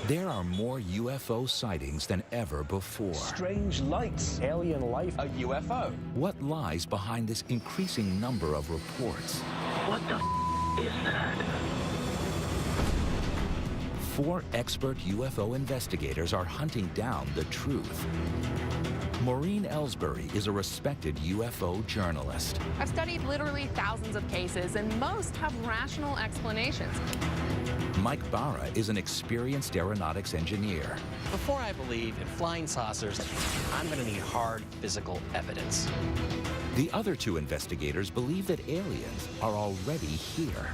There are more UFO sightings than ever before. Strange lights. Alien life. A UFO. What lies behind this increasing number of reports? What the is that? 4 expert UFO investigators are hunting down the truth. Maureen Ellsbury is a respected UFO journalist. I've studied literally thousands of cases, and most have rational explanations. Mike Barra is an experienced aeronautics engineer. Before I believe in flying saucers, I'm going to need hard physical evidence. The other 2 investigators believe that aliens are already here.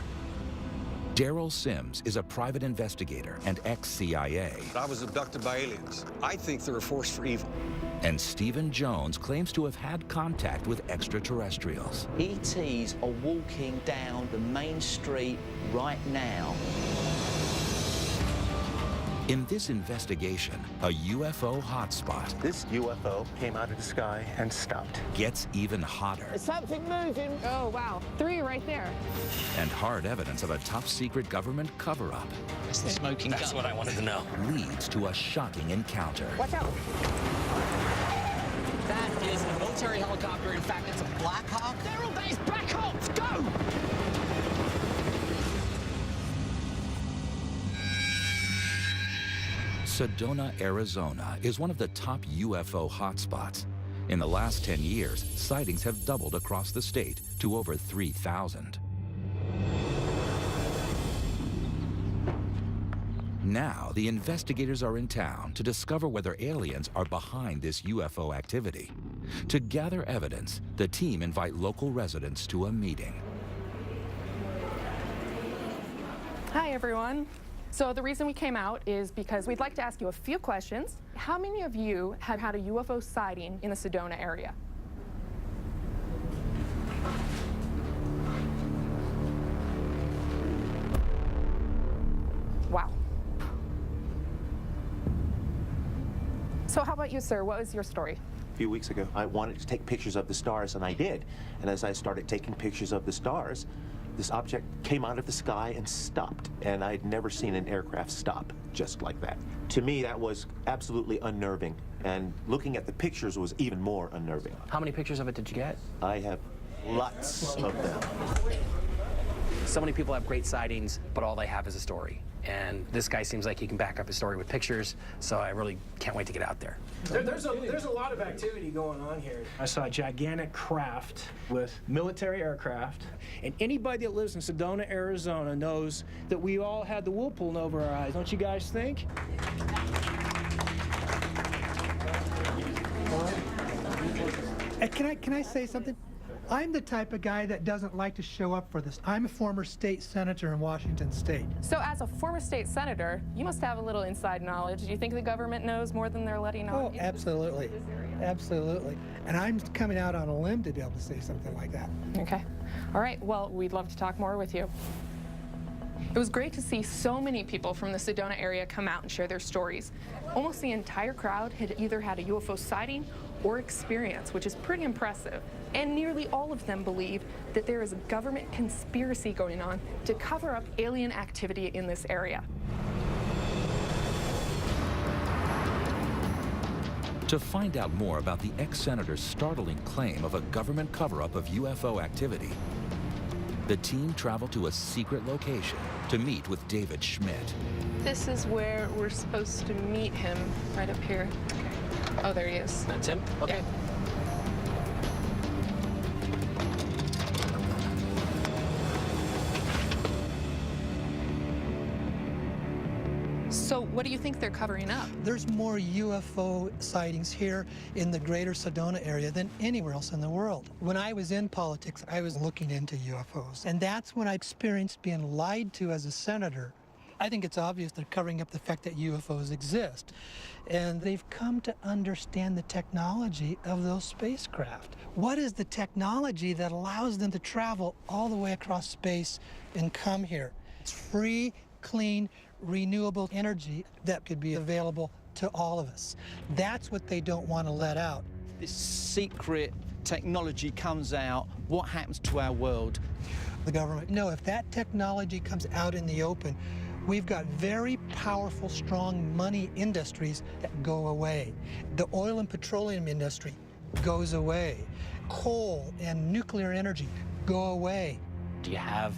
Daryl Sims is a private investigator and ex-CIA. I was abducted by aliens. I think they're a force for evil. And Stephen Jones claims to have had contact with extraterrestrials. ETs are walking down the main street right now. In this investigation, a UFO hotspot This UFO came out of the sky and stopped. gets even hotter. There's something moving. Oh, wow. 3 right there. And hard evidence of a top-secret government cover-up It's the smoking gun. That's what I wanted to know. leads to a shocking encounter. Watch out. That is a military helicopter. In fact, it's a Black Hawk. They're all base. Back off. Go. Sedona, Arizona is one of the top UFO hotspots. In the last 10 years, sightings have doubled across the state to over 3,000. Now, the investigators are in town to discover whether aliens are behind this UFO activity. To gather evidence, the team invite local residents to a meeting. Hi, everyone. So the reason we came out is because we'd like to ask you a few questions. How many of you have had a UFO sighting in the Sedona area? Wow. So how about you, sir? What was your story? A few weeks ago, I wanted to take pictures of the stars, and I did. And as I started taking pictures of the stars, this object came out of the sky and stopped. And I'd never seen an aircraft stop just like that. To me, that was absolutely unnerving. And looking at the pictures was even more unnerving. How many pictures of it did you get? I have lots of them. So many people have great sightings, but all they have is a story. And this guy seems like he can back up his story with pictures, so I really can't wait to get out there. There's a lot of activity going on here. I saw a gigantic craft with military aircraft. And anybody that lives in Sedona, Arizona knows that we all had the wool pulling over our eyes, don't you guys think? Can I say something? I'm the type of guy that doesn't like to show up for this. I'm a former state senator in Washington State. So as a former state senator, you must have a little inside knowledge. Do you think the government knows more than they're letting on? Oh, absolutely. Absolutely. And I'm coming out on a limb to be able to say something like that. Okay. All right. Well, we'd love to talk more with you. It was great to see so many people from the Sedona area come out and share their stories. Almost the entire crowd had either had a UFO sighting or experience, which is pretty impressive. And nearly all of them believe that there is a government conspiracy going on to cover up alien activity in this area. To find out more about the ex-senator's startling claim of a government cover-up of UFO activity, the team traveled to a secret location to meet with David Schmidt. This is where we're supposed to meet him, right up here. Oh, there he is. That's him? Okay. Yeah. So what do you think they're covering up? There's more UFO sightings here in the greater Sedona area than anywhere else in the world. When I was in politics, I was looking into UFOs, and that's when I experienced being lied to as a senator. I think it's obvious they're covering up the fact that UFOs exist, and they've come to understand the technology of those spacecraft. What is the technology that allows them to travel all the way across space and come here? It's free, clean, renewable energy that could be available to all of us. That's what they don't want to let out. This secret technology comes out, what happens to our world? The government, no, if that technology comes out in the open, We've got very powerful, strong money industries that go away. The oil and petroleum industry goes away. Coal and nuclear energy go away. Do you have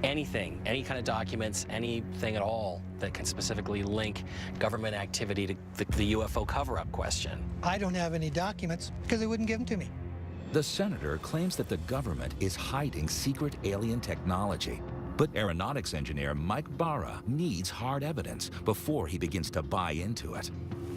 anything, any kind of documents, anything at all that can specifically link government activity to the UFO cover-up question? I don't have any documents because they wouldn't give them to me. The senator claims that the government is hiding secret alien technology. But aeronautics engineer Mike Barra needs hard evidence before he begins to buy into it.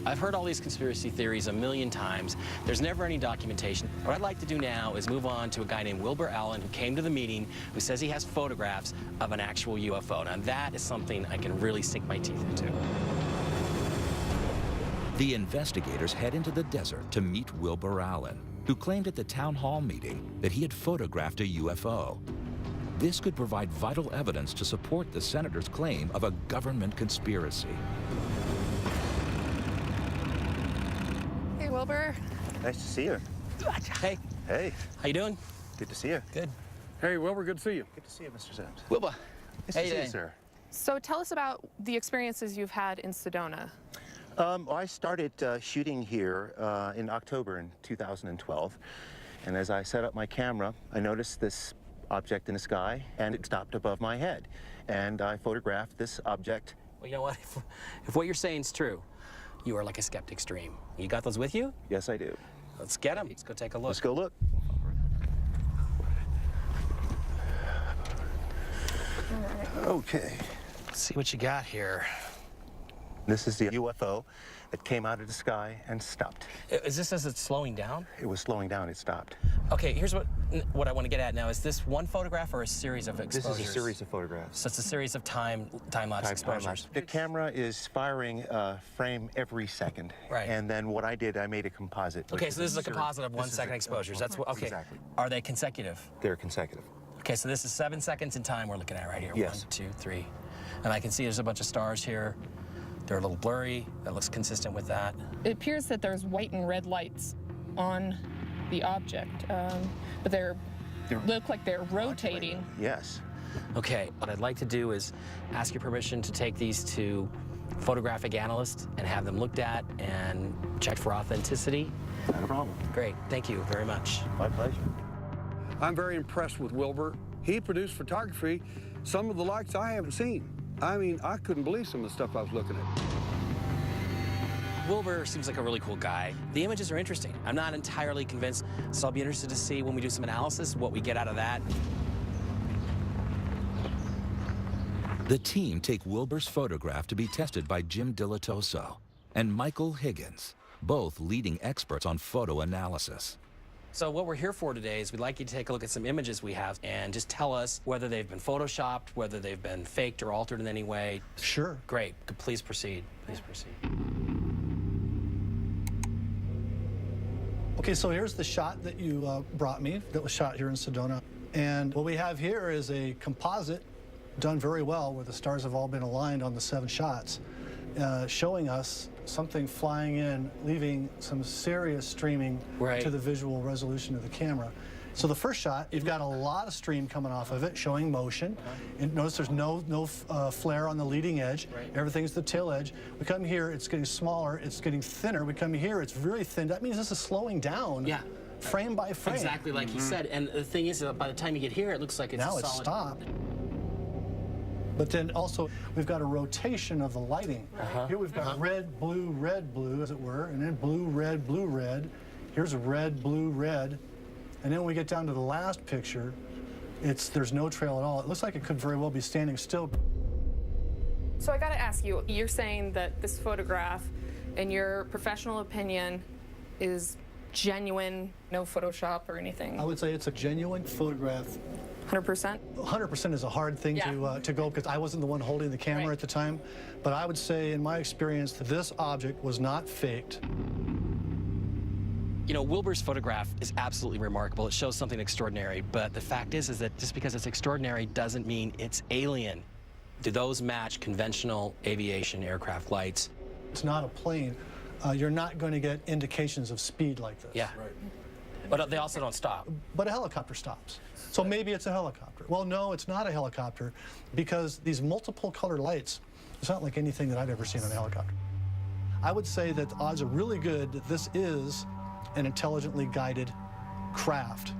I've heard all these conspiracy theories a million times. There's never any documentation. What I'd like to do now is move on to a guy named Wilbur Allen who came to the meeting, who says he has photographs of an actual UFO. Now that is something I can really sink my teeth into. The investigators head into the desert to meet Wilbur Allen, who claimed at the town hall meeting that he had photographed a UFO. This could provide vital evidence to support the senator's claim of a government conspiracy. Hey, Wilbur. Nice to see you. Hey. Hey. How you doing? Good to see you. Good. Hey, Wilbur, good to see you. Good to see you, Mr. Sims. Wilbur. Nice How to you see you, doing? sir. So tell us about the experiences you've had in Sedona. I started shooting here in October in 2012. And as I set up my camera, I noticed this object in the sky, and it stopped above my head. And I photographed this object. Well, you know what? If what you're saying is true, you are like a skeptic's dream. You got those with you? Yes, I do. Let's get them. Let's go take a look. Let's go look. Okay. Let's see what you got here. This is the UFO that came out of the sky and stopped. Is this as it's slowing down? It was slowing down, it stopped. Okay, here's what I want to get at now. Is this one photograph or a series of exposures? This is a series of photographs. So it's a series of time-lapse exposures. The camera is firing a frame every second. Right. And then what I did, I made a composite. Okay, so this is a composite of 1 second exposures. That's what, okay. Exactly. Are they consecutive? They're consecutive. Okay, so this is 7 seconds in time we're looking at right here. Yes. 1, 2, 3. And I can see there's a bunch of stars here. They're a little blurry. That looks consistent with that. It appears that there's white and red lights on the object, but they look like they're rotating. Yes. Okay, what I'd like to do is ask your permission to take these to photographic analysts and have them looked at and checked for authenticity. Not a problem. Great, thank you very much. My pleasure. I'm very impressed with Wilbur. He produced photography, some of the likes I haven't seen. I mean, I couldn't believe some of the stuff I was looking at. Wilbur seems like a really cool guy. The images are interesting. I'm not entirely convinced, so I'll be interested to see when we do some analysis what we get out of that. The team take Wilbur's photograph to be tested by Jim Dilatoso and Michael Higgins, both leading experts on photo analysis. So what we're here for today is we'd like you to take a look at some images we have and just tell us whether they've been photoshopped, whether they've been faked or altered in any way. Sure. Great. Please proceed. Please proceed. Okay, so here's the shot that you brought me that was shot here in Sedona. And what we have here is a composite done very well where the stars have all been aligned on the 7 shots, showing us something flying in, leaving some serious streaming to the visual resolution of the camera. So the first shot, you've got a lot of stream coming off of it, showing motion. And notice there's no flare on the leading edge. Everything's the tail edge. We come here, it's getting smaller, it's getting thinner. We come here, it's very thin. That means this is slowing down. Yeah. Frame by frame. Exactly like he said. And the thing is, by the time you get here, it looks like it's now a it's solid... stopped. But then also, we've got a rotation of the lighting. Here we've got red, blue, as it were, and then blue, red. Here's a red, blue, red. And then when we get down to the last picture, there's no trail at all. It looks like it could very well be standing still. So I gotta ask you, you're saying that this photograph, in your professional opinion, is genuine, no Photoshop or anything? I would say it's a genuine photograph. 100%? 100% is a hard thing to go because I wasn't the one holding the camera at the time. But I would say, in my experience, that this object was not faked. You know, Wilbur's photograph is absolutely remarkable. It shows something extraordinary. But the fact is that just because it's extraordinary doesn't mean it's alien. Do those match conventional aviation aircraft lights? It's not a plane. You're not going to get indications of speed like this. Yeah. Right. But they also don't stop. But a helicopter stops. So maybe it's a helicopter. Well, no, it's not a helicopter because these multiple color lights It's not like anything that I've ever seen on a helicopter. I would say that the odds are really good that this is an intelligently guided craft.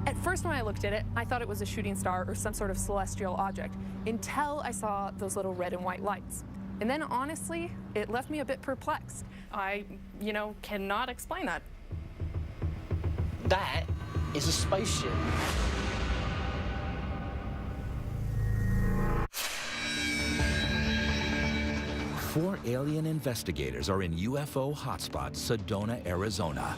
At first when I looked at it, I thought it was a shooting star or some sort of celestial object, until I saw those little red and white lights. And then honestly, it left me a bit perplexed. I, cannot explain that. That is a spaceship. Four alien investigators are in UFO hotspot Sedona, Arizona.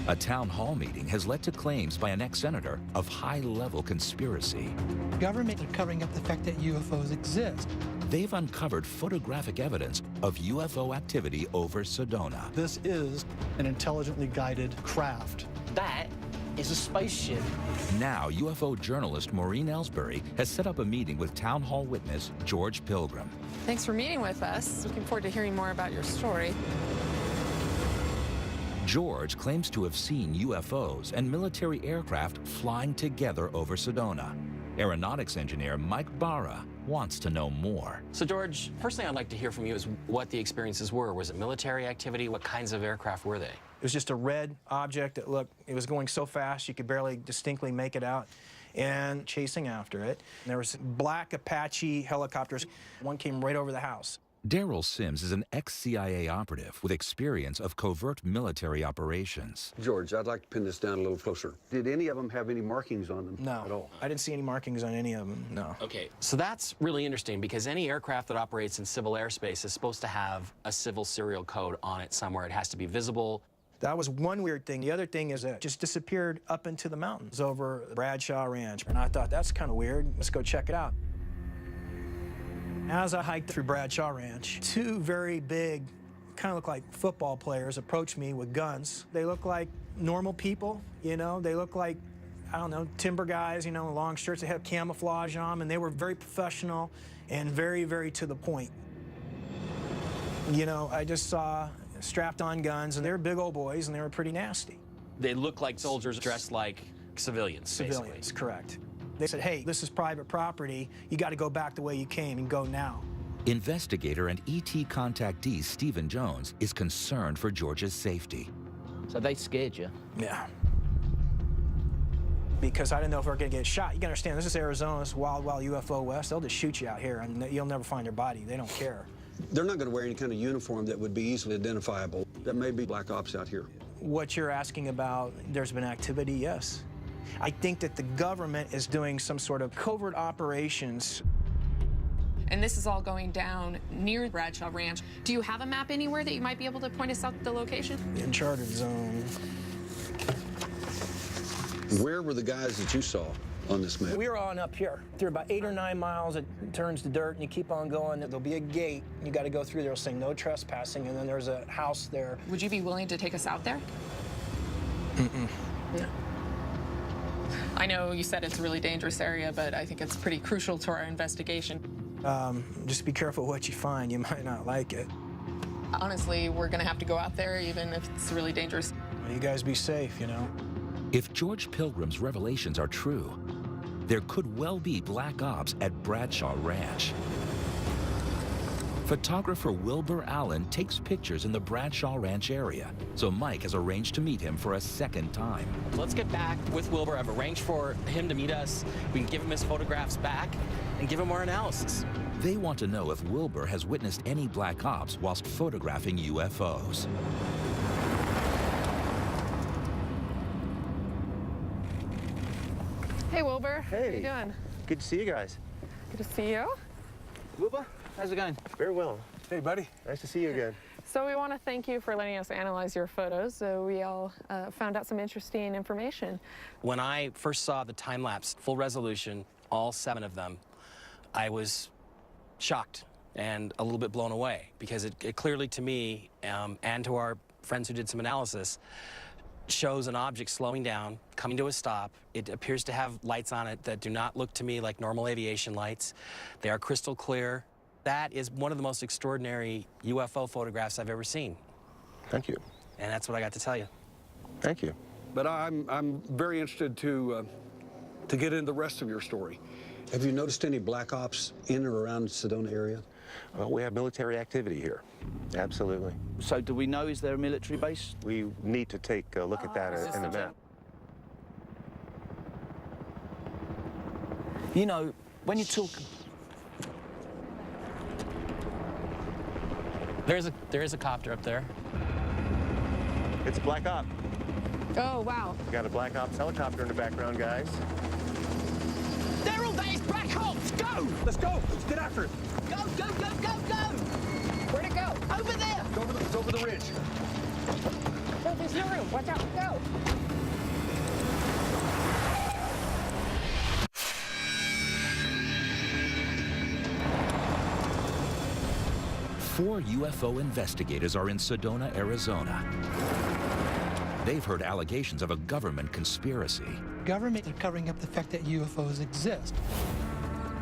A town hall meeting has led to claims by an ex-senator of high-level conspiracy. Government are covering up the fact that UFOs exist. They've uncovered photographic evidence of UFO activity over Sedona. This is an intelligently guided craft. That is a spaceship. Now, UFO journalist Maureen Ellsbury has set up a meeting with town hall witness George Pilgrim. Thanks for meeting with us. Looking forward to hearing more about your story. George claims to have seen UFOs and military aircraft flying together over Sedona. Aeronautics engineer Mike Barra wants to know more. So, George, first thing I'd like to hear from you is what the experiences were. Was it military activity? What kinds of aircraft were they? It was just a red object that looked, it was going so fast you could barely distinctly make it out, and chasing after it. There was black Apache helicopters. One came right over the house. Daryl Sims is an ex-CIA operative with experience of covert military operations. George, I'd like to pin this down a little closer. Did any of them have any markings on them No, at all? I didn't see any markings on any of them, no. Okay, so that's really interesting because any aircraft that operates in civil airspace is supposed to have a civil serial code on it somewhere. It has to be visible. That was one weird thing. The other thing is that it just disappeared up into the mountains over Bradshaw Ranch. And I thought, that's kind of weird. Let's go check it out. As I hiked through Bradshaw Ranch, two very big, kind of look like football players, approached me with guns. They look like normal people, They look like, I don't know, timber guys, long shirts. They have camouflage on them, and they were very professional and very, very to the point. I just saw strapped on guns, and they were big old boys, and they were pretty nasty. They look like soldiers dressed like civilians, Civilians, basically. correct. They said, hey, this is private property. You got to go back the way you came and go now. Investigator and ET contactee Stephen Jones is concerned for George's safety. So they scared you? Yeah. Because I didn't know if we were going to get shot. You can understand, this is Arizona, this is wild, wild UFO West. They'll just shoot you out here, and you'll never find their body. They don't care. They're not going to wear any kind of uniform that would be easily identifiable. That may be black ops out here. What you're asking about, there's been activity, yes. I think that the government is doing some sort of covert operations. And this is all going down near Bradshaw Ranch. Do you have a map anywhere that you might be able to point us out the location? The uncharted zone. Where were the guys that you saw on this map? We were on up here. Through about 8 or 9 miles, it turns to dirt, and you keep on going. There'll be a gate. You got to go through there. It'll say no trespassing, and then there's a house there. Would you be willing to take us out there? Mm-mm. No. I know you said it's a really dangerous area, but I think it's pretty crucial to our investigation. Just be careful what you find. You might not like it. Honestly, we're going to have to go out there, even if it's really dangerous. You guys be safe, If George Pilgrim's revelations are true, there could well be black ops at Bradshaw Ranch. Photographer Wilbur Allen takes pictures in the Bradshaw Ranch area, so Mike has arranged to meet him for a second time. Let's get back with Wilbur. I've arranged for him to meet us. We can give him his photographs back and give him our analysis. They want to know if Wilbur has witnessed any black ops whilst photographing UFOs. Hey, Wilbur. Hey. How you doing? Good to see you guys. Good to see you. Wilbur, how's it going? Very well. Hey, buddy. Nice to see you again. So we want to thank you for letting us analyze your photos. So we all found out some interesting information. When I first saw the time-lapse, full resolution, all 7 of them, I was shocked and a little bit blown away because it clearly to me and to our friends who did some analysis shows an object slowing down, coming to a stop. It appears to have lights on it that do not look to me like normal aviation lights. They are crystal clear. That is one of the most extraordinary UFO photographs I've ever seen. Thank you. And that's what I got to tell you. Thank you. But I'm very interested to get into the rest of your story. Have you noticed any black ops in or around the Sedona area? Well, we have military activity here. Absolutely. So do we know, is there a military base? We need to take a look at that in the map. You know, when you talk... There is a copter up there. It's a Black Op. Oh, wow. We got a Black Ops helicopter in the background, guys. Daryl, that is Black Ops! Go! Let's go! Let's get after it! Go, go, go, go, go! Where'd it go? Over there! It's over the ridge. Oh, there's no room. Watch out. Go. Four UFO investigators are in Sedona, Arizona. They've heard allegations of a government conspiracy. Government is covering up the fact that UFOs exist.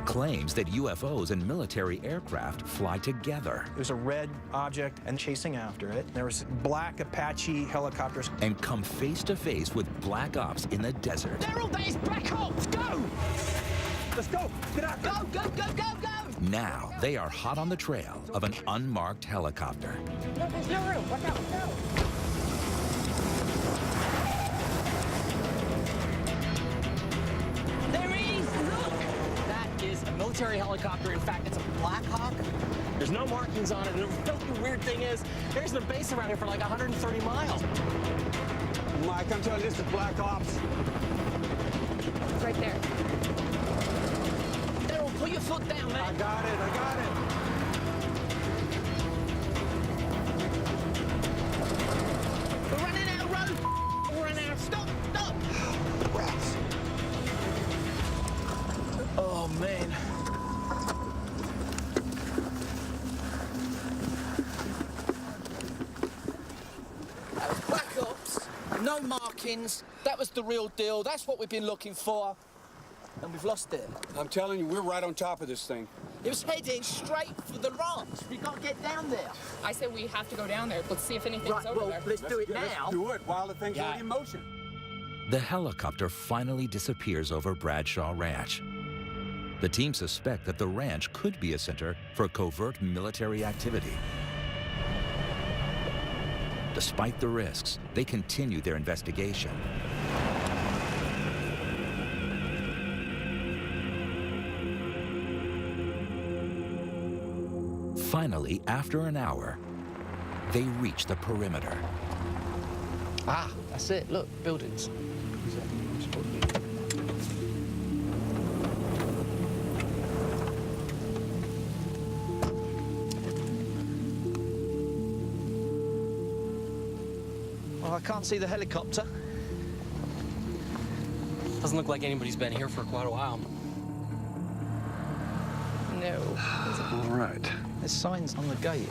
Claims that UFOs and military aircraft fly together. There was a red object and chasing after it. There was black Apache helicopters. And come face to face with black ops in the desert. Daryl, that is Black Ops! Go! Let's go! Get after it! Go, go, go, go, go! Now they are hot on the trail of an unmarked helicopter. No, there's no room. Watch out. Go. There he is! Look! That is a military helicopter. In fact, it's a Black Hawk. There's no markings on it. And the really weird thing is, there's a base around here for like 130 miles. Mike, I'm telling you, this is Black Ops. It's right there. Daryl, put your foot down, man. I got it, I got it. We're running out of road. We're running out. Stop, stop! Rats. Oh, man. Black Ops, no markings. That was the real deal. That's what we've been looking for. And we've lost it. I'm telling you, we're right on top of this thing. It was heading straight for the ranch. We got to get down there. I said we have to go down there. Let's see if anything's over there. Let's do it now. Let's do it while the thing's Yeah. already in motion. The helicopter finally disappears over Bradshaw Ranch. The team suspect that the ranch could be a center for covert military activity. Despite the risks, they continue their investigation. Finally, after an hour, they reach the perimeter. Ah, that's it. Look, buildings. Well, I can't see the helicopter. Doesn't look like anybody's been here for quite a while. No. All right. There's signs on the gate.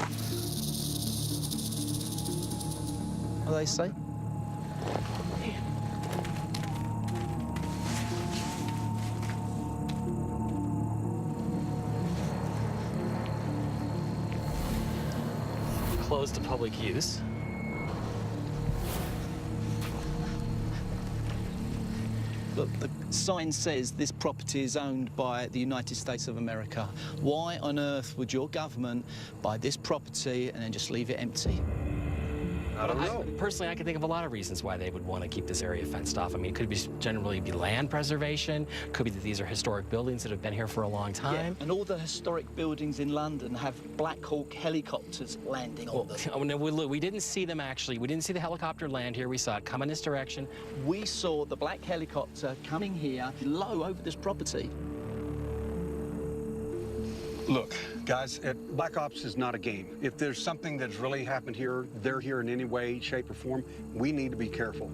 What do they say? Closed to public use. Look, the sign says this property is owned by the United States of America. Why on earth would your government buy this property and then just leave it empty? I don't know. Personally, I can think of a lot of reasons why they would want to keep this area fenced off. I mean, it could be generally be land preservation. Could be that these are historic buildings that have been here for a long time. Yeah, and all the historic buildings in London have Black Hawk helicopters landing on them. Oh, no, we didn't see them actually. We didn't see the helicopter land here. We saw it come in this direction. We saw the black helicopter coming here low over this property. Look, guys, Black Ops is not a game. If there's something that's really happened here, they're here in any way, shape, or form, we need to be careful.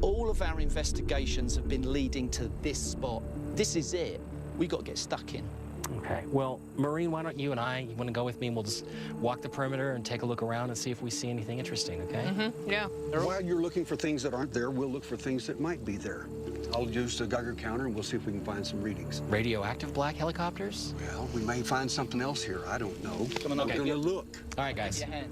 All of our investigations have been leading to this spot. This is it. We got to get stuck in. Okay. Well, Maureen, why don't you and you want to go with me and we'll just walk the perimeter and take a look around and see if we see anything interesting, okay? Mm-hmm. Yeah. While you're looking for things that aren't there, we'll look for things that might be there. I'll use the Geiger counter and we'll see if we can find some readings. Radioactive black helicopters? Well, we may find something else here. I don't know. Come on, I'm gonna look. All right, guys. Give your hand.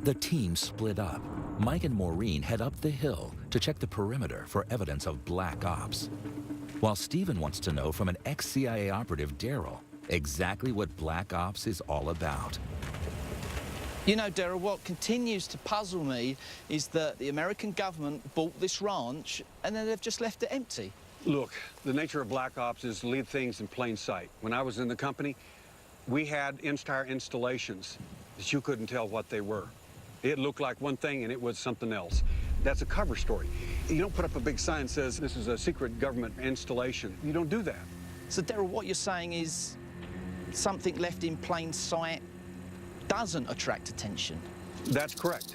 The team split up. Mike and Maureen head up the hill to check the perimeter for evidence of black ops. while Steven wants to know from an ex-CIA operative, Daryl, exactly what Black Ops is all about. You know, Daryl, what continues to puzzle me is that the American government bought this ranch and then they've just left it empty. Look, the nature of Black Ops is to leave things in plain sight. When I was in the company, we had entire installations that you couldn't tell what they were. It looked like one thing and it was something else. That's a cover story. You don't put up a big sign that says this is a secret government installation. You don't do that. So, Daryl, what you're saying is something left in plain sight doesn't attract attention. That's correct.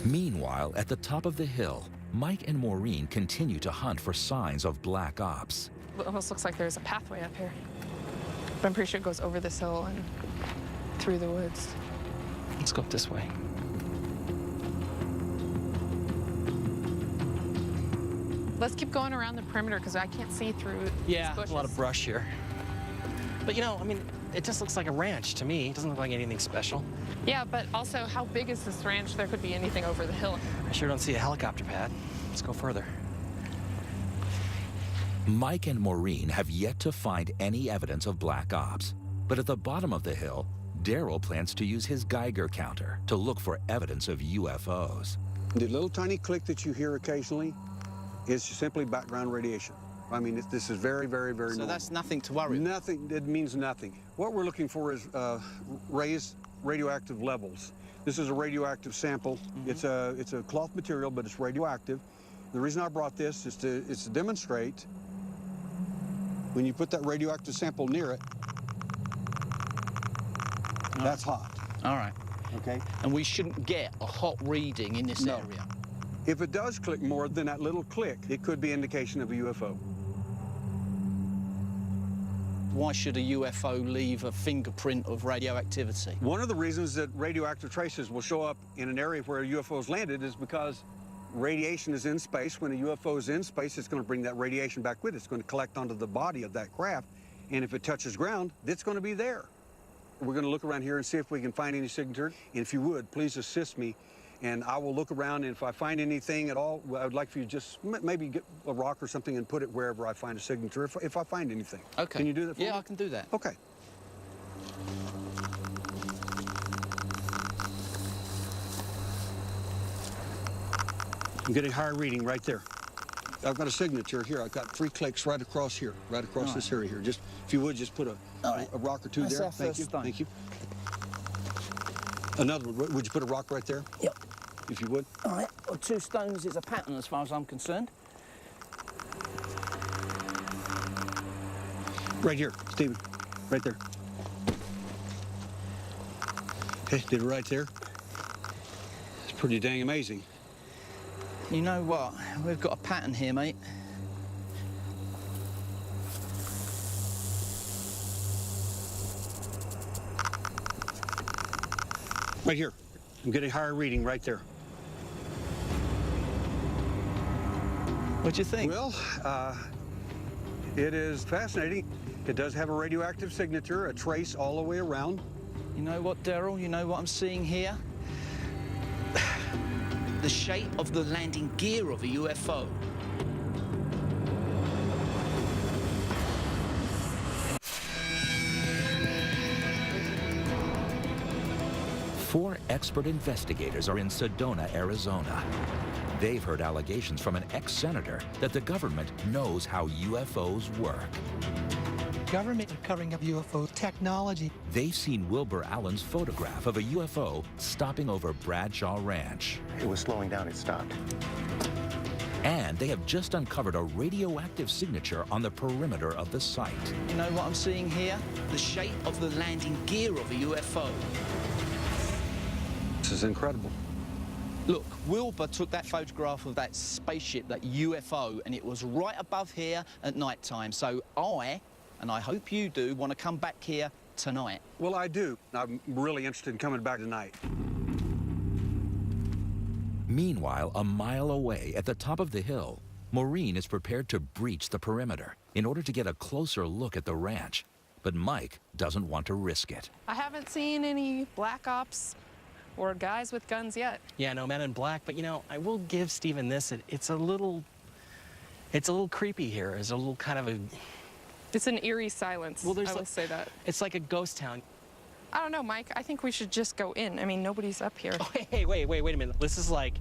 Meanwhile, at the top of the hill, Mike and Maureen continue to hunt for signs of Black Ops. It almost looks like there's a pathway up here. But I'm pretty sure it goes over this hill and through the woods. Let's go up this way. Let's keep going around the perimeter because I can't see through these bushes. A lot of brush here. But you know, I mean, it just looks like a ranch to me. It doesn't look like anything special. Yeah, but also, how big is this ranch? There could be anything over the hill. I sure don't see a helicopter pad. Let's go further. Mike and Maureen have yet to find any evidence of Black Ops. But at the bottom of the hill, Daryl plans to use his Geiger counter to look for evidence of UFOs. The little tiny click that you hear occasionally is simply background radiation. I mean, this is very, very, very normal. So that's nothing to worry about? Nothing, it means nothing. What we're looking for is raised radioactive levels. This is a radioactive sample. It's a cloth material, but it's radioactive. The reason I brought this is to demonstrate when you put that radioactive sample near it, that's hot. All right. Okay. And we shouldn't get a hot reading in this area. If it does click more than that little click, it could be indication of a UFO. Why should a UFO leave a fingerprint of radioactivity? One of the reasons that radioactive traces will show up in an area where a UFO's landed is because radiation is in space. When a UFO is in space, it's going to bring that radiation back with it. It's going to collect onto the body of that craft, and if it touches ground, it's going to be there. We're going to look around here and see if we can find any signature. And if you would, please assist me, and I will look around, and if I find anything at all, I would like for you to just maybe get a rock or something and put it wherever I find a signature, if I find anything. Okay. Can you do that for me? Yeah, I can do that. Okay. I'm getting a higher reading right there. I've got a signature here. I've got 3 clicks right across here, right across this area here. Just, if you would, just put a rock or two there. Thank you. Thank you. Another one. Would you put a rock right there? Yep. If you would. All right. Well, 2 stones is a pattern as far as I'm concerned. Right here, Stephen. Right there. Okay, did it right there. It's pretty dang amazing. You know what? We've got a pattern here, mate. Right here. I'm getting a higher reading right there. What do you think? Well, it is fascinating. It does have a radioactive signature, a trace all the way around. You know what, Daryl? You know what I'm seeing here? The shape of the landing gear of a UFO. Four expert investigators are in Sedona, Arizona. They've heard allegations from an ex-senator that the government knows how UFOs work. Government are covering up UFO technology. They've seen Wilbur Allen's photograph of a UFO stopping over Bradshaw Ranch. It was slowing down, it stopped. And they have just uncovered a radioactive signature on the perimeter of the site. You know what I'm seeing here? The shape of the landing gear of a UFO. This is incredible. Look, Wilbur took that photograph of that spaceship, that UFO, and it was right above here at night time. So I, and I hope you do, want to come back here tonight. Well, I do. I'm really interested in coming back tonight. Meanwhile, a mile away at the top of the hill, Maureen is prepared to breach the perimeter in order to get a closer look at the ranch. But Mike doesn't want to risk it. I haven't seen any Black Ops or guys with guns yet. Yeah, no men in black, but you know, I will give Steven this. It's a little It's a little creepy here. There's a little kind of a... It's an eerie silence. Well, there's I will say that. It's like a ghost town. I don't know, Mike. I think we should just go in. I mean, nobody's up here. Oh, hey, wait a minute. This is like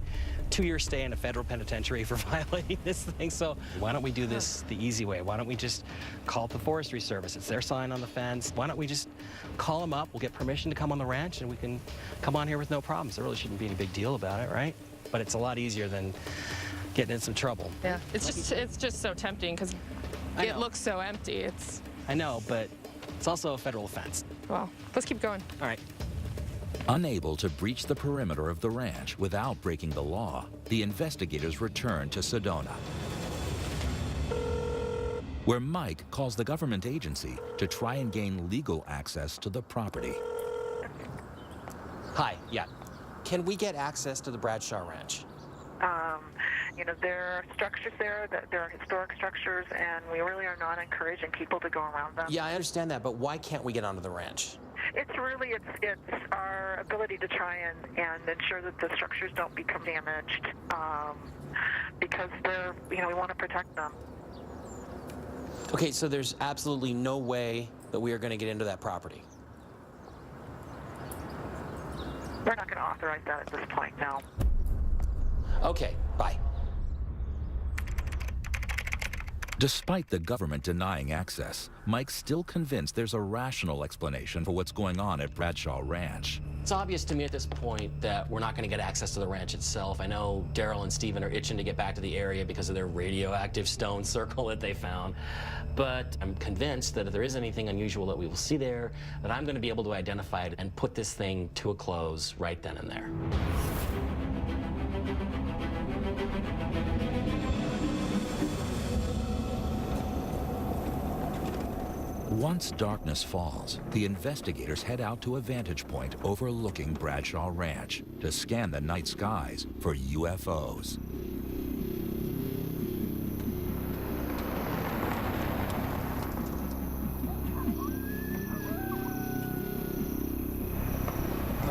2-year stay in a federal penitentiary for violating this thing. So why don't we do this the easy way? Why don't we just call up the Forestry Service? It's their sign on the fence. Why don't we just call them up? We'll get permission to come on the ranch, and we can come on here with no problems. There really shouldn't be any big deal about it, right? But it's a lot easier than getting in some trouble. Yeah, it's just so tempting because it looks so empty. I know, but it's also a federal offense. Well, let's keep going. All right. Unable to breach the perimeter of the ranch without breaking the law, the investigators return to Sedona, where Mike calls the government agency to try and gain legal access to the property. Hi, yeah. Can we get access to the Bradshaw Ranch? You know, there are structures there, that there are historic structures, and we really are not encouraging people to go around them. Yeah, I understand that, but why can't we get onto the ranch? It's our ability to try and ensure that the structures don't become damaged, because they're, you know, we want to protect them. Okay, so there's absolutely no way that we are going to get into that property. We're not going to authorize that at this point, no. Okay, bye. Despite the government denying access, Mike's still convinced there's a rational explanation for what's going on at Bradshaw Ranch. It's obvious to me at this point that we're not going to get access to the ranch itself. I know Daryl and Steven are itching to get back to the area because of their radioactive stone circle that they found. But I'm convinced that if there is anything unusual that we will see there, that I'm going to be able to identify it and put this thing to a close right then and there. Once darkness falls, the investigators head out to a vantage point overlooking Bradshaw Ranch to scan the night skies for UFOs.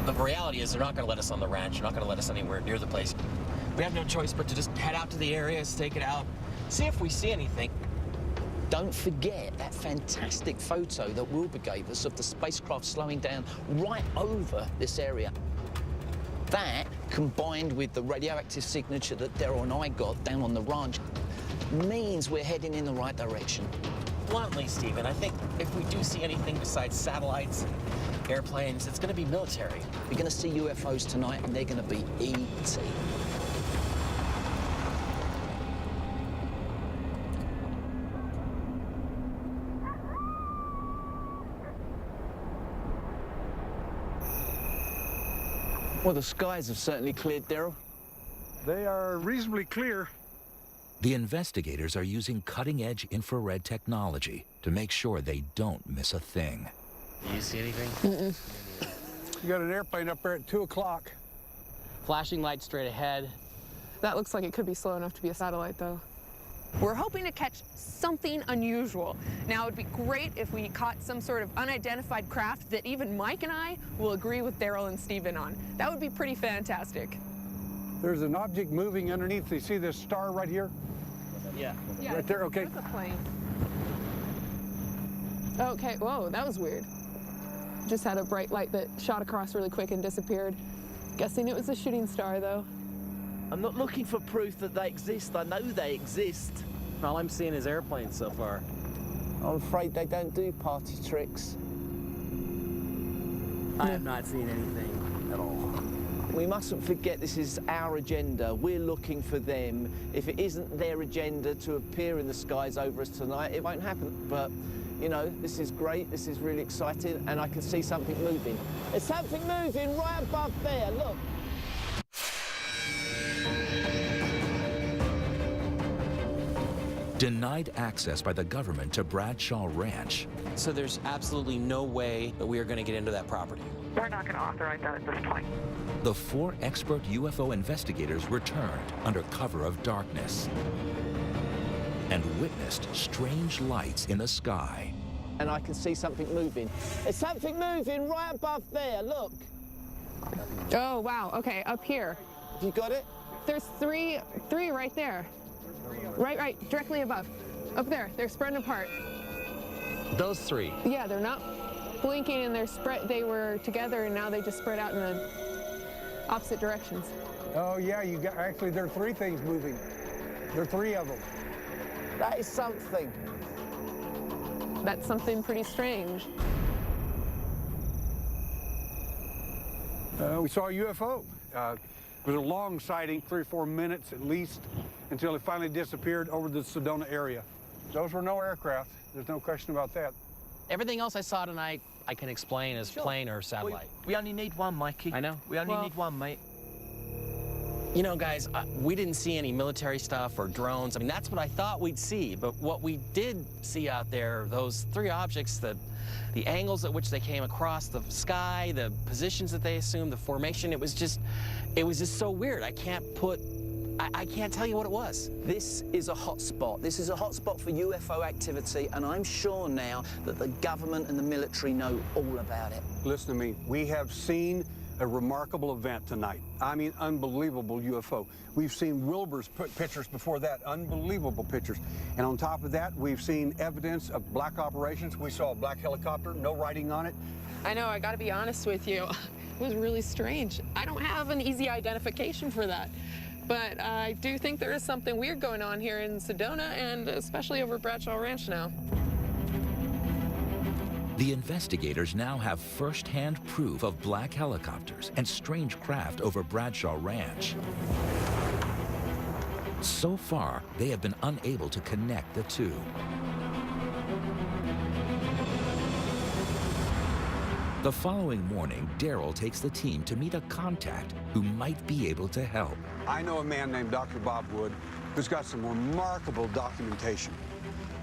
The reality is they're not going to let us on the ranch. They're not going to let us anywhere near the place. We have no choice but to just head out to the area, stake it out, see if we see anything. Don't forget that fantastic photo that Wilbur gave us of the spacecraft slowing down right over this area. That, combined with the radioactive signature that Daryl and I got down on the ranch, means we're heading in the right direction. Bluntly, Steven, I think if we do see anything besides satellites and airplanes, it's going to be military. You're going to see UFOs tonight, and they're going to be E.T. Well, the skies have certainly cleared, Daryl. They are reasonably clear. The investigators are using cutting-edge infrared technology to make sure they don't miss a thing. Do you see anything? Mm-mm. You got an airplane up there at 2 o'clock. Flashing light straight ahead. That looks like it could be slow enough to be a satellite, though. We're hoping to catch something unusual. Now, it would be great if we caught some sort of unidentified craft that even Mike and I will agree with Daryl and Steven on. That would be pretty fantastic. There's an object moving underneath. You see this star right here? Yeah. Right there, okay. That's a plane. Okay, whoa, that was weird. Just had a bright light that shot across really quick and disappeared. Guessing it was a shooting star, though. I'm not looking for proof that they exist. I know they exist. All I'm seeing is airplanes so far. I'm afraid they don't do party tricks. I am not seeing anything at all. We mustn't forget this is our agenda. We're looking for them. If it isn't their agenda to appear in the skies over us tonight, it won't happen. But, you know, this is great. This is really exciting, and I can see something moving. There's something moving right above there. Look. Denied access by the government to Bradshaw Ranch. So there's absolutely no way that we are going to get into that property. We're not going to authorize that at this point. The 4 expert UFO investigators returned under cover of darkness and witnessed strange lights in the sky. And I can see something moving. There's something moving right above there. Look. Oh, wow. Okay, up here. Have you got it? There's three right there. Right, directly above. Up there, they're spreading apart. Those three. Yeah, they're not blinking and they're spread. They were together and now they just spread out in the opposite directions. Oh yeah, you got actually there are three things moving. There are three of them. That is something. That's something pretty strange. We saw a UFO. It was a long sighting, 3 or 4 minutes at least, until it finally disappeared over the Sedona area. Those were no aircraft. There's no question about that. Everything else I saw tonight, I can explain as plane or satellite. We only need one, Mikey. I know. We only need one, mate. You know, guys, we didn't see any military stuff or drones. I mean, that's what I thought we'd see. But what we did see out there, those three objects, the angles at which they came across the sky, the positions that they assumed, the formation, it was just so weird. I can't tell you what it was. This is a hot spot. This is a hot spot for UFO activity, and I'm sure now that the government and the military know all about it. Listen to me. We have seen a remarkable event tonight. I mean, unbelievable UFO. We've seen Wilbur's pictures before that, unbelievable pictures. And on top of that, we've seen evidence of black operations. We saw a black helicopter, no writing on it. I know, I gotta be honest with you. It was really strange. I don't have an easy identification for that. But I do think there is something weird going on here in Sedona and especially over Bradshaw Ranch now. The investigators now have first-hand proof of black helicopters and strange craft over Bradshaw Ranch. So far, they have been unable to connect the two. The following morning, Daryl takes the team to meet a contact who might be able to help. I know a man named Dr. Bob Wood who's got some remarkable documentation.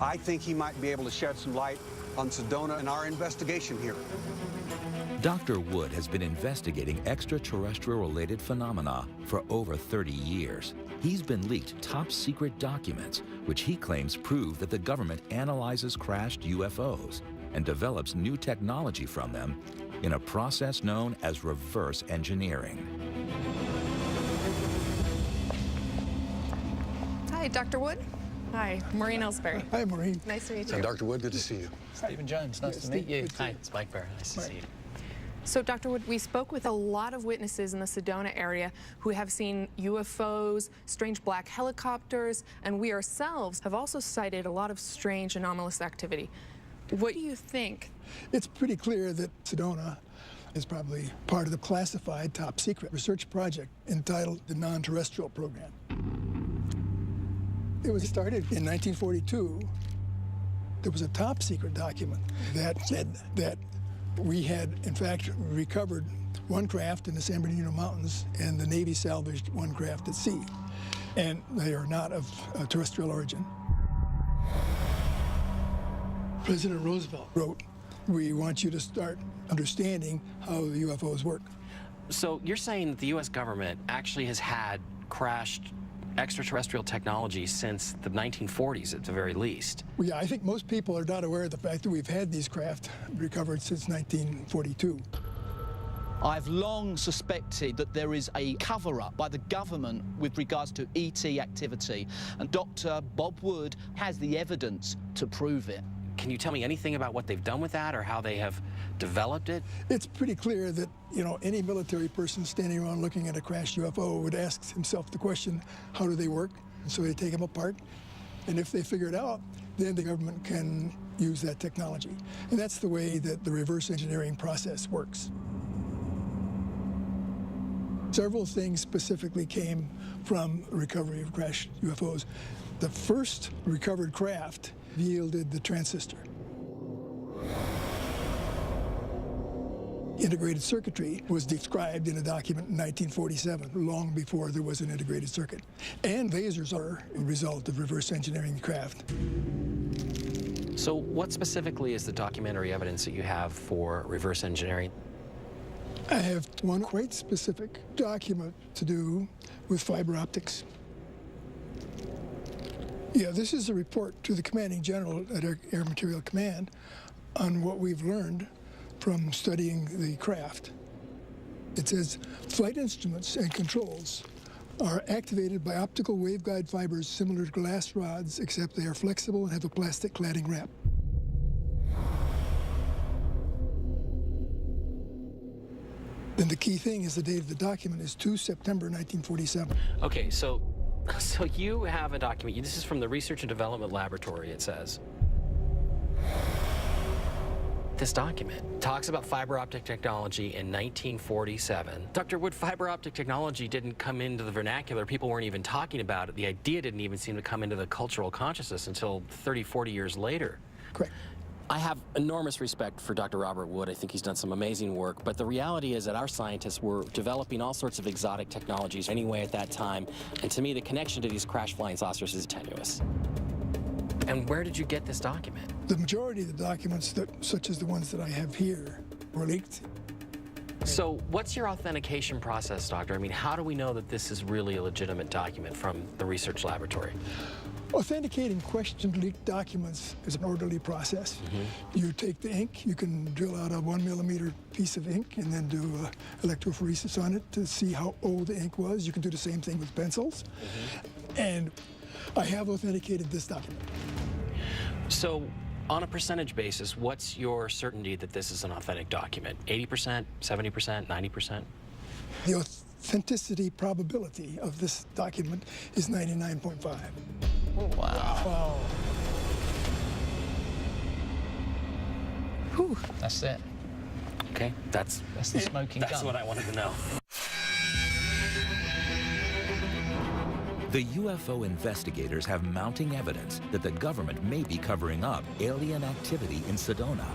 I think he might be able to shed some light on Sedona and our investigation here. Dr. Wood has been investigating extraterrestrial-related phenomena for over 30 years. He's been leaked top-secret documents, which he claims prove that the government analyzes crashed UFOs and develops new technology from them in a process known as reverse engineering. Hi, Dr. Wood. Hi, Maureen Ellsbury. Hi, Maureen. Nice to meet you. And Dr. Wood, good to see you. Stephen Jones, nice to meet you. Hi, it's Mike Barr. Nice to see you. So, Dr. Wood, we spoke with a lot of witnesses in the Sedona area who have seen UFOs, strange black helicopters, and we ourselves have also cited a lot of strange anomalous activity. What do you think? It's pretty clear that Sedona is probably part of the classified top secret research project entitled the Non-Terrestrial Program. It was started in 1942. There was a top secret document that said that we had, in fact, recovered one craft in the San Bernardino Mountains, and the Navy salvaged one craft at sea. And they are not of terrestrial origin. President Roosevelt wrote, "We want you to start understanding how the UFOs work." So you're saying that the U.S. government actually has had crashed extraterrestrial technology since the 1940s at the very least? Well, yeah, I think most people are not aware of the fact that we've had these craft recovered since 1942. I've long suspected that there is a cover-up by the government with regards to ET activity, and Dr. Bob Wood has the evidence to prove it. Can you tell me anything about what they've done with that or how they have developed it? It's pretty clear that, any military person standing around looking at a crashed UFO would ask himself the question, how do they work? And so they take them apart. And if they figure it out, then the government can use that technology. And that's the way that the reverse engineering process works. Several things specifically came from recovery of crashed UFOs. The first recovered craft yielded the transistor. Integrated circuitry was described in a document in 1947, long before there was an integrated circuit. And lasers are a result of reverse engineering the craft. So what specifically is the documentary evidence that you have for reverse engineering? I have one quite specific document to do with fiber optics. Yeah, this is a report to the commanding general at Air Materiel Command on what we've learned from studying the craft. It says, flight instruments and controls are activated by optical waveguide fibers similar to glass rods, except they are flexible and have a plastic cladding wrap. Then the key thing is the date of the document is 2 September 1947. Okay, so you have a document. This is from the Research and Development Laboratory, it says. This document talks about fiber optic technology in 1947. Dr. Wood, fiber optic technology didn't come into the vernacular. People weren't even talking about it. The idea didn't even seem to come into the cultural consciousness until 30, 40 years later. Correct. I have enormous respect for Dr. Robert Wood. I think he's done some amazing work, but the reality is that our scientists were developing all sorts of exotic technologies anyway at that time, and to me, the connection to these crash flying saucers is tenuous. And where did you get this document? The majority of the documents, such as the ones that I have here, were leaked. So what's your authentication process, Doctor? I mean, how do we know that this is really a legitimate document from the research laboratory? Authenticating questioned leaked documents is an orderly process. You take the ink, you can drill out a 1 millimeter piece of ink and then do electrophoresis on it to see how old the ink was. You can do the same thing with pencils. And I have authenticated this document. So on a percentage basis, what's your certainty that this is an authentic document? 80%, 70%, 90%? The authenticity probability of this document is 99.5. Oh, wow. Whew. That's it. Okay, that's the smoking gun. That's what I wanted to know. The UFO investigators have mounting evidence that the government may be covering up alien activity in Sedona.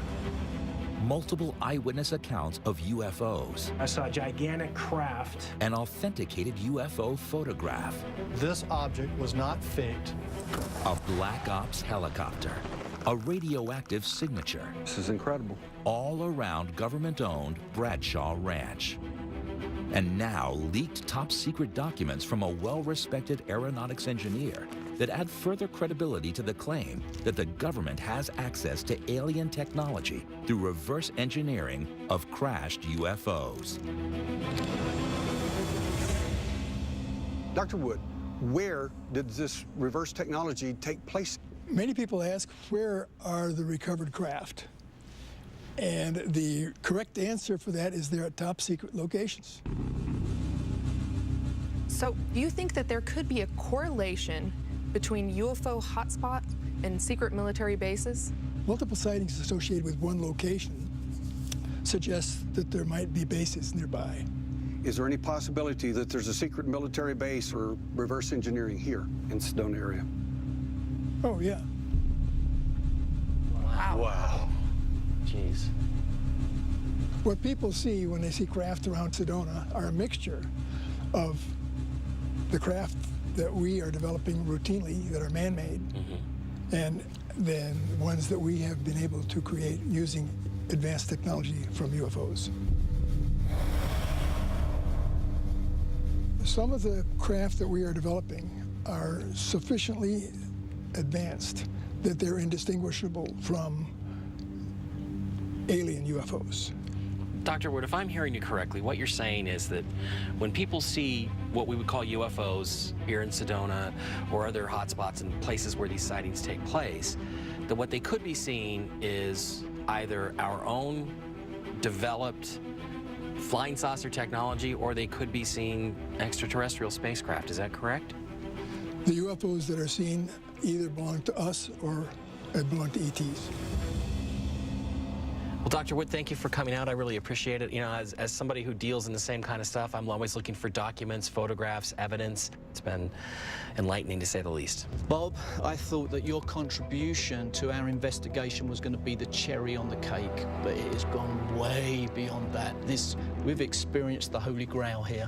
Multiple eyewitness accounts of UFOs. I saw a gigantic craft. An authenticated UFO photograph. This object was not faked. A Black Ops helicopter. A radioactive signature. This is incredible. All around government-owned Bradshaw Ranch. And now leaked top-secret documents from a well-respected aeronautics engineer that add further credibility to the claim that the government has access to alien technology through reverse engineering of crashed UFOs. Dr. Wood, where did this reverse technology take place? Many people ask, where are the recovered craft? And the correct answer for that is they're at top secret locations. So, do you think that there could be a correlation between UFO hotspots and secret military bases? Multiple sightings associated with one location suggest that there might be bases nearby. Is there any possibility that there's a secret military base or reverse engineering here in Sedona area? Oh, yeah. Wow. Jeez. What people see when they see craft around Sedona are a mixture of the craft that we are developing routinely that are man-made, and then ones that we have been able to create using advanced technology from UFOs. Some of the craft that we are developing are sufficiently advanced that they're indistinguishable from alien UFOs. Dr. Wood, if I'm hearing you correctly, what you're saying is that when people see what we would call UFOs here in Sedona or other hotspots and places where these sightings take place, that what they could be seeing is either our own developed flying saucer technology or they could be seeing extraterrestrial spacecraft. Is that correct? The UFOs that are seen either belong to us or belong to ETs. Well, Dr. Wood, thank you for coming out. I really appreciate it. You know, as somebody who deals in the same kind of stuff, I'm always looking for documents, photographs, evidence. It's been enlightening, to say the least. Bob, I thought that your contribution to our investigation was going to be the cherry on the cake, but it has gone way beyond that. We've experienced the Holy Grail here.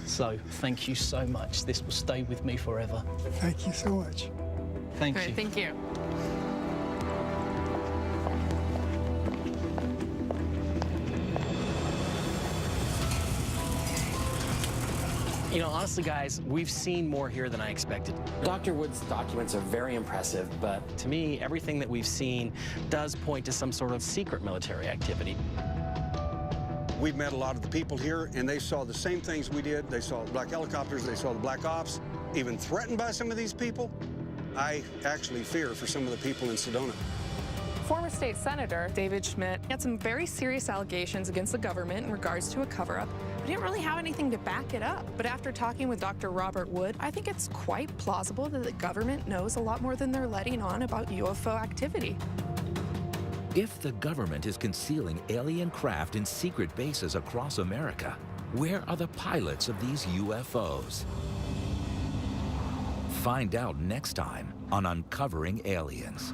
So, thank you so much. This will stay with me forever. Thank you so much. Thank All you. right, thank you. You know, honestly, guys, we've seen more here than I expected. Dr. Wood's documents are very impressive, but to me, everything that we've seen does point to some sort of secret military activity. We've met a lot of the people here, and they saw the same things we did. They saw black helicopters, they saw the black ops, even threatened by some of these people. I actually fear for some of the people in Sedona. Former state senator David Schmidt had some very serious allegations against the government in regards to a cover-up, but didn't really have anything to back it up. But after talking with Dr. Robert Wood, I think it's quite plausible that the government knows a lot more than they're letting on about UFO activity. If the government is concealing alien craft in secret bases across America, where are the pilots of these UFOs? Find out next time on Uncovering Aliens.